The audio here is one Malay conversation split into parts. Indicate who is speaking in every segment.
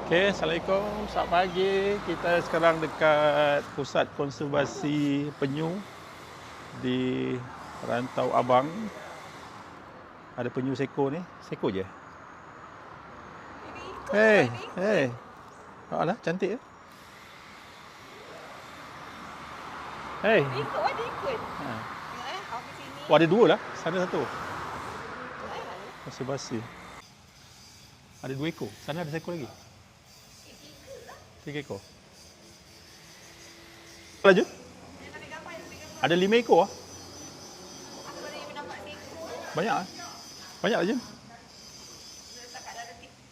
Speaker 1: Okay, Assalamualaikum. Selamat pagi. Kita sekarang dekat Pusat Konservasi Penyu di Rantau Abang. Ada penyu seko ni. Seko je. Hey, hey. Alah, cantik ya. Hey.
Speaker 2: Dia ikut.
Speaker 1: Ha.
Speaker 2: Awak ke sini.
Speaker 1: Oh, ada dua lah. Sana satu. Konservasi. Ada 2 ekor. Sana ada seekor lagi. 3 ekor. Lanjut. Ada 5 ekor ah.
Speaker 2: Aku baru nampak seekor.
Speaker 1: Banyak ah. Banyak lah je.
Speaker 2: Letak kat dalam pintu.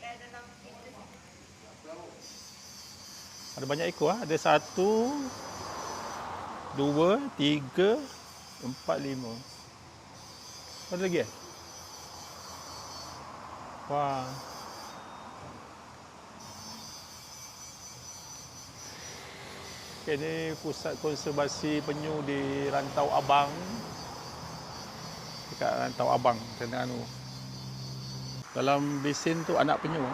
Speaker 1: Ada banyak ekor ah. Ada 1, 2, 3, 4, 5. Ada lagi eh? Wah. Okay, ni Pusat Konservasi Penyu di Rantau Abang. Dekat Rantau Abang, Terengganu. Dalam besin tu anak penyu.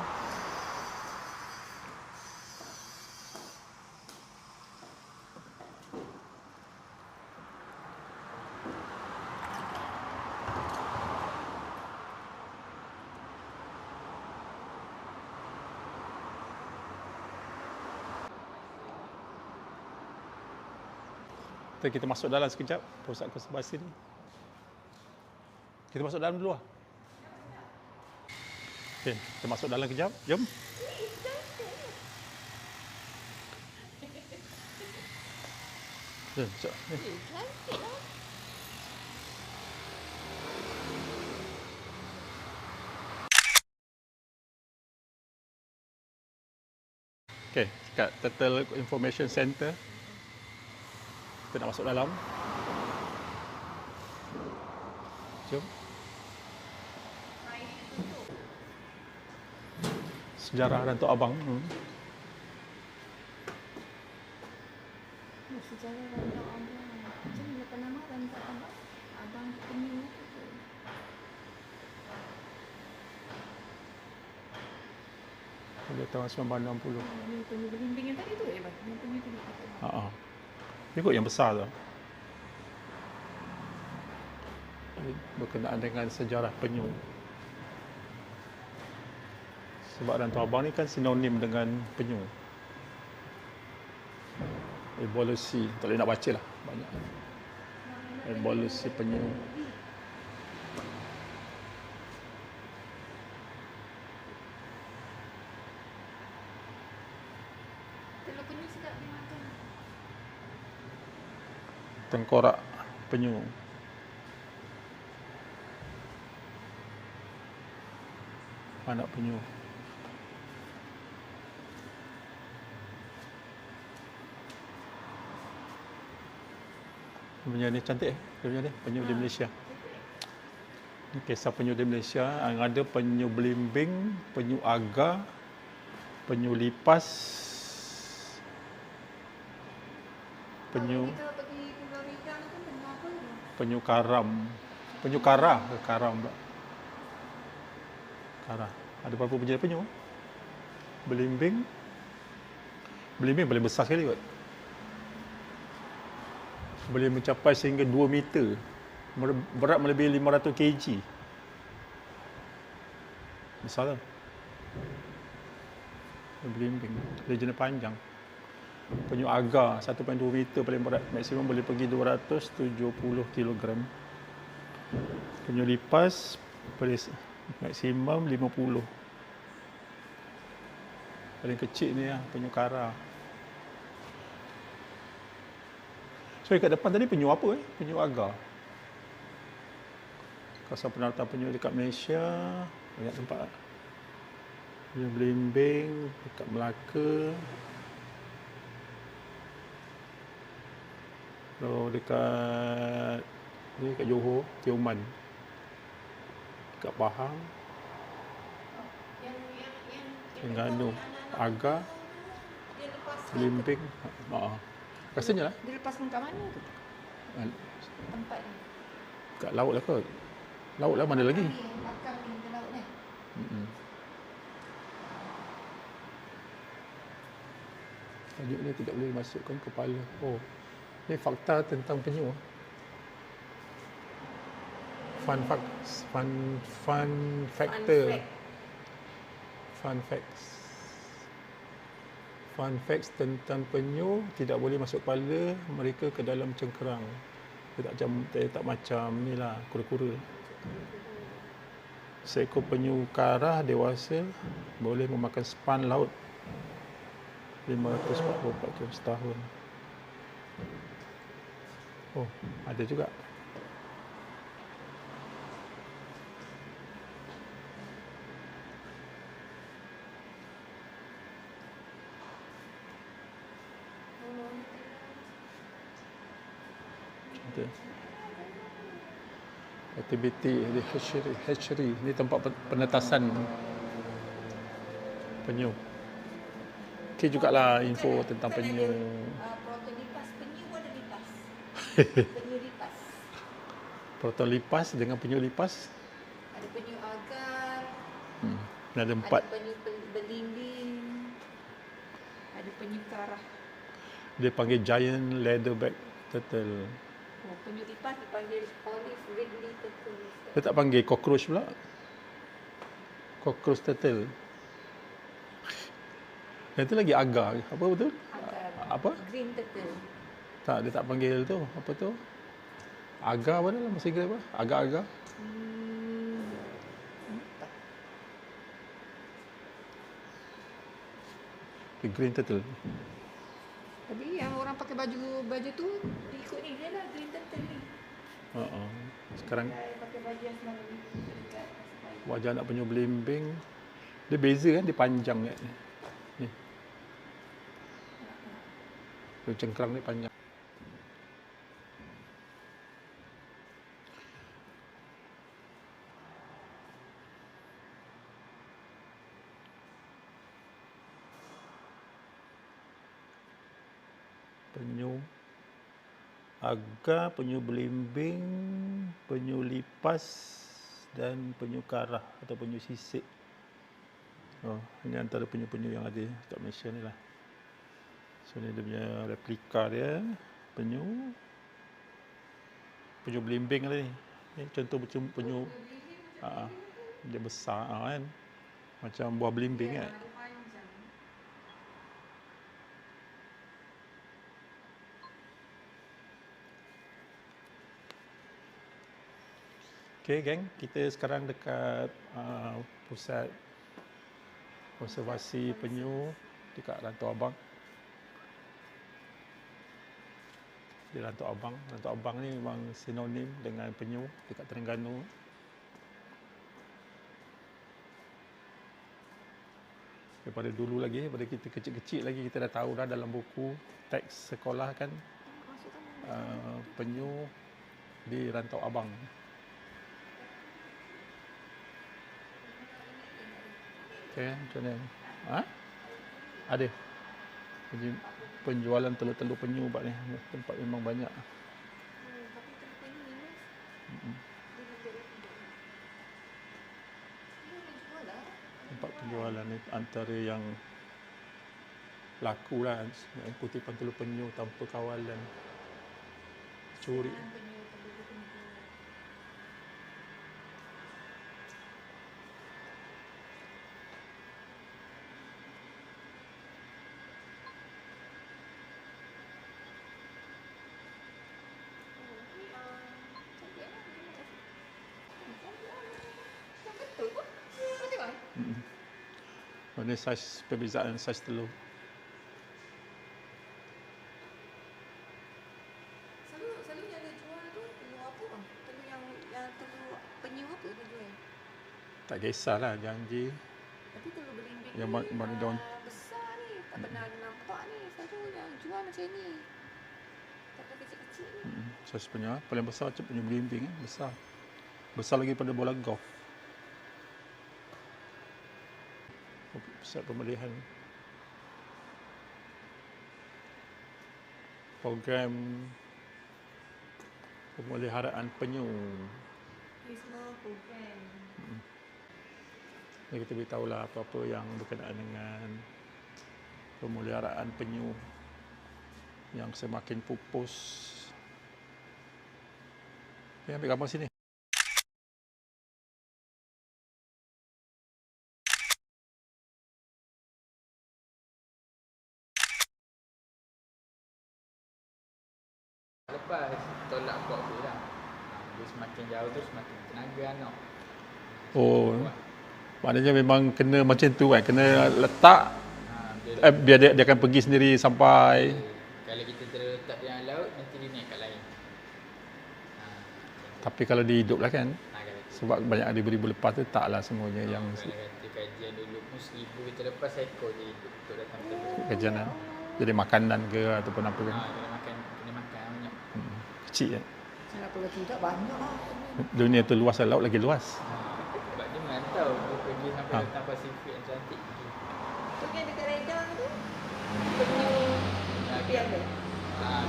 Speaker 1: Kita masuk dalam sekejap, Pusat Konservasi ni. Kita masuk dalam dulu lah. Okay, kita masuk dalam kejap. Jom. Jom, jom.
Speaker 2: Cantik lah.
Speaker 1: Okay, kat Turtle Information Center. Kita nak masuk dalam. Jom. Sejarah Rantau Abang.
Speaker 2: Sejarah Rantau Abang. Macam mana nama Rantau Abang? Abang penyu.
Speaker 1: Pada tahun 1960.
Speaker 2: Ni penyu belimbing yang tadi tu bang. Yang penyu tu.
Speaker 1: Ha. Ikut yang besar tu. Berkenaan dengan sejarah penyu. Sebab Rantau Abang ni kan sinonim dengan penyu. Evolusi, tak boleh nak baca lah banyak. Evolusi penyu.
Speaker 2: Telur penyu sedap dimakan.
Speaker 1: Tengkorak penyu. Anak penyu. Penyu ni cantik penyu di Malaysia. Ini kisah penyu di Malaysia. Ada penyu belimbing, penyu agar, penyu lipas, penyu
Speaker 2: Kita pergi Pulau Ridang tu penyu apa?
Speaker 1: penyu karam, penyu karah ke karam pula. Karah. Ada berapa jenis penyu? Belimbing. Belimbing paling besar sekali kot. Boleh mencapai sehingga 2 meter. Berat melebihi 500 kg. Besar lah. Belimbing. Dia jenis panjang. Penyu agar 1.2 meter paling berat. Maksimum boleh pergi 270 kg. Penyu lipas boleh maksimum 50. Paling kecil ni lah, penyu kara. So kat depan tadi penyu apa Penyu agar. Kawasan penaratan penyu dekat Malaysia, banyak tempat. Penyu belimbing dekat Melaka. Kalau dekat ni kat Johor, Tioman. Dekat Pahang, Terengganu, agar,
Speaker 2: Dia lepas
Speaker 1: belimbing. Rasanya lah.
Speaker 2: Dia lepaskan kat mana tu? Tempat ni.
Speaker 1: Kat laut lah kot. Laut lah mana lagi?
Speaker 2: Belakang ni ke laut ni.
Speaker 1: Tajuk ni tidak boleh masukkan kepala. Oh, ni fakta tentang penyu. Fun facts. Fun factor. Fun facts. Fun facts tentang penyu, tidak boleh masuk kepala mereka ke dalam cengkerang. Dia tak macam ni lah, kura-kura. Seekor penyu karah dewasa boleh memakan span laut 544 km setahun. Oh, ada juga. Ada. Aktiviti di hatchery. Ini tempat penetasan penyu. Okey jugalah info tentang penyu.
Speaker 2: Proton lipas penyu ada lipas. Penyu lipas.
Speaker 1: Proton lipas dengan penyu lipas.
Speaker 2: Ada penyu agar.
Speaker 1: Ada 4.
Speaker 2: Ada penyu belimbing. Ada penyu karah.
Speaker 1: Dia panggil giant leatherback turtle.
Speaker 2: Oh, penyu lipas dipanggil olive ridley turtle.
Speaker 1: Dia tak panggil cockroach pula. Cockroach turtle. Yang tu lagi agar. Apa betul?
Speaker 2: Agar.
Speaker 1: Apa?
Speaker 2: Green turtle.
Speaker 1: Tak, dia tak panggil tu. Apa tu? Agar apa dalam bahasa Inggeris apa? Agar-agar. The green turtle.
Speaker 2: Tapi yang orang pakai baju tu ikut ni dia lah green turtle ni.
Speaker 1: Sekarang
Speaker 2: Pakai baju yang semalam ni dekat pasal
Speaker 1: wajah anak penyu belimbing. Dia beza kan, dia panjang kan. Ni. Dia cengkerang ni panjang. Penyu agar, penyu belimbing, penyu lipas dan penyu karah atau penyu sisik. Oh, ini antara penyu-penyu yang ada kat Malaysia ni lah. So ni dia punya replika dia, penyu belimbing lah ni. Ni contoh penyu dia besar kan. Macam buah belimbing kan. Okay, geng, kita sekarang dekat pusat konservasi penyu dekat Rantau Abang. Di Rantau Abang. Rantau Abang ni memang sinonim dengan penyu dekat Terengganu. Daripada dulu lagi, daripada kita kecil-kecil lagi, kita dah tahu dah dalam buku teks sekolah kan, penyu di Rantau Abang. Okay, macam mana? Ada. Penjualan telur-telur penyu buat ni. Tempat memang banyak. Tempat penjualan ni antara yang laku lah. Kutipan telur penyu tanpa kawalan. Curi. Mana saiz, perbezaan saiz telur.
Speaker 2: Selalu yang dia jual tu telur apa bang? Telur yang telur penyu apa dia jual?
Speaker 1: Tak kisahlah janji.
Speaker 2: Tapi telur belimbing
Speaker 1: Yang mana daun
Speaker 2: besar ni. Tak pernah nampak ni. Selalu yang jual macam ni. Telur kecil-kecil ni.
Speaker 1: Saiz penyu paling besar macam penyu belimbing besar. Besar lagi pada bola golf. Pusat pemeliharaan program pemeliharaan penyu.
Speaker 2: Ini semua program.
Speaker 1: Jadi kita beritahulah apa-apa yang berkenaan dengan pemeliharaan penyu yang semakin pupus. Okay, ambil gambar sini.
Speaker 3: Lepas tolak buat apa lah. Dia semakin jauh tu semakin tenaga anak.
Speaker 1: Oh, maknanya memang kena macam tu kan, kena letak biar dia akan pergi sendiri sampai.
Speaker 3: Kalau kita terletak di dalam laut, nanti dia naik kat lain.
Speaker 1: Tapi kalau dia hidup lah kan,
Speaker 3: Kalau
Speaker 1: sebab banyak ada beribu lepas tu taklah semuanya yang
Speaker 3: kata kajian dulu pun 1000 kita lepas ekor je hidup untuk datang ke
Speaker 1: kajian lah. Jadi makanan ke ataupun apa kan.
Speaker 3: kena makan banyak.
Speaker 1: Kecil kan.
Speaker 2: Kalau tidak banyak lah.
Speaker 1: Dunia tu luas lah, laut lagi luas.
Speaker 3: Sebab dia merantau, dia pergi sampai datang Pasifik yang cantik.
Speaker 2: Pergi dekat Redang tu, penyu api ada.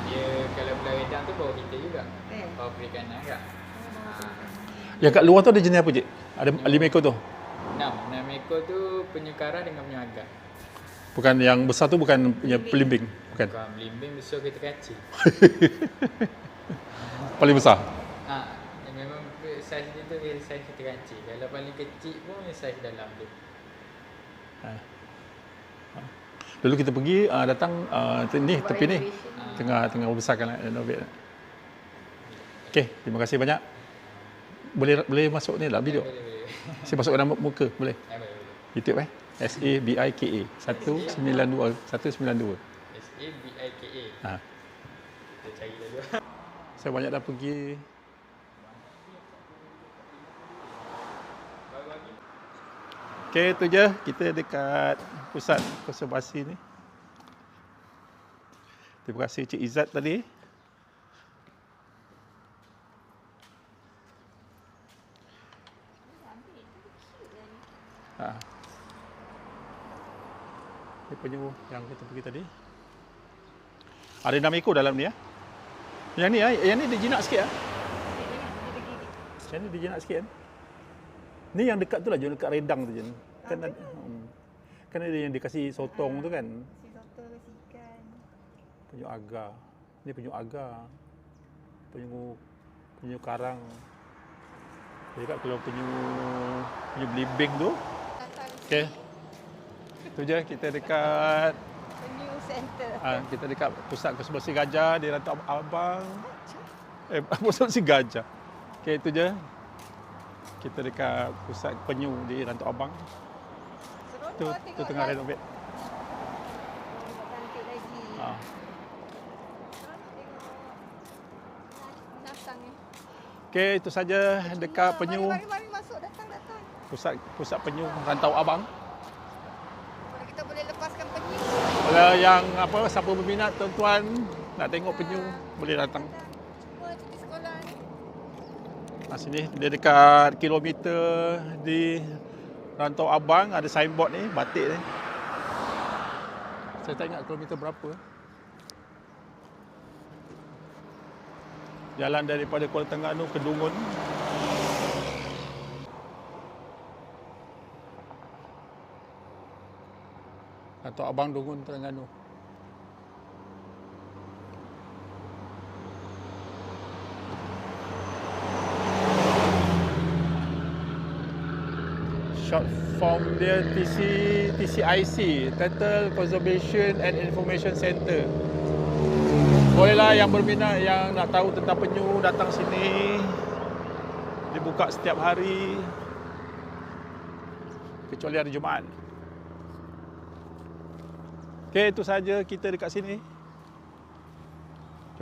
Speaker 3: Dia kalau Pulau Redang tu bawa kita juga.
Speaker 2: Eh.
Speaker 3: Bawa perikanan juga.
Speaker 1: Yang kat luar tu ada jenis apa je? Ada 5 ekor tu?
Speaker 3: 6 ekor tu penyu karang dengan penyu agak.
Speaker 1: Bukan yang besar tu, bukan punya pelimbing. Bukan.
Speaker 3: Bukan belimbing besar kita kacil.
Speaker 1: Paling besar.
Speaker 3: Memang saiz dia tu dia saiz kita kacil. Kalau paling kecil pun saiz dalam tu.
Speaker 1: Dulu kita pergi datang ni tepi ni tengah membesarkan renovate. Okey, terima kasih banyak. Boleh masuk ni lah video.
Speaker 3: Boleh.
Speaker 1: Saya masuk dalam muka boleh.
Speaker 3: Boleh.
Speaker 1: YouTube SABIKA 192 192.
Speaker 3: SABIKA. Kita cari dulu.
Speaker 1: Saya banyak dah pergi. Okey, tu je. Kita dekat pusat konservasi ni. Terima kasih Cik Izzat tadi. Ini penyu yang kita pergi tadi. Ada 6 ekor dalam ni ya. Yang ni dia jinak sikit ah. Yang ni dia jinak sikit kan. Ni yang dekat tu lah, yang dekat Redang tu je. Kan ada, kan ada yang dikasih sotong tu kan.
Speaker 2: Si sotong ke si ikan.
Speaker 1: Penyu agar. Ni penyu agar. Penyu karang. Dia kat kalau penyu belimbing tu. Okey. Tu je kita dekat
Speaker 2: Penyu center.
Speaker 1: kita dekat pusat konservasi gajah di Rantau Abang. Pusat konservasi gajah. Okey, itu je. Kita dekat pusat penyu di Rantau Abang. Tu tengah renovate.
Speaker 2: Cantik lagi. Binatang ni.
Speaker 1: Okey, itu saja dekat penyu.
Speaker 2: Mari masuk, datang.
Speaker 1: Pusat penyu Rantau Abang.
Speaker 2: Kalau kita boleh lepaskan penyu.
Speaker 1: Kalau yang siapa berminat tuan-tuan nak tengok penyu boleh datang.
Speaker 2: Cuma cuti sekolah ni.
Speaker 1: Sini dia dekat kilometer di Rantau Abang ada signboard ni, batik ni. Saya tak ingat kilometer berapa. Jalan daripada Kuala Terengganu ke Dungun. Rantau Abang, Dungun, Terengganu. Short form dia TCIC, Turtle Conservation and Information Center. Bolehlah yang berminat, yang nak tahu tentang penyu, datang sini. Dibuka setiap hari kecuali hari Jumaat. Okey, itu saja kita dekat sini.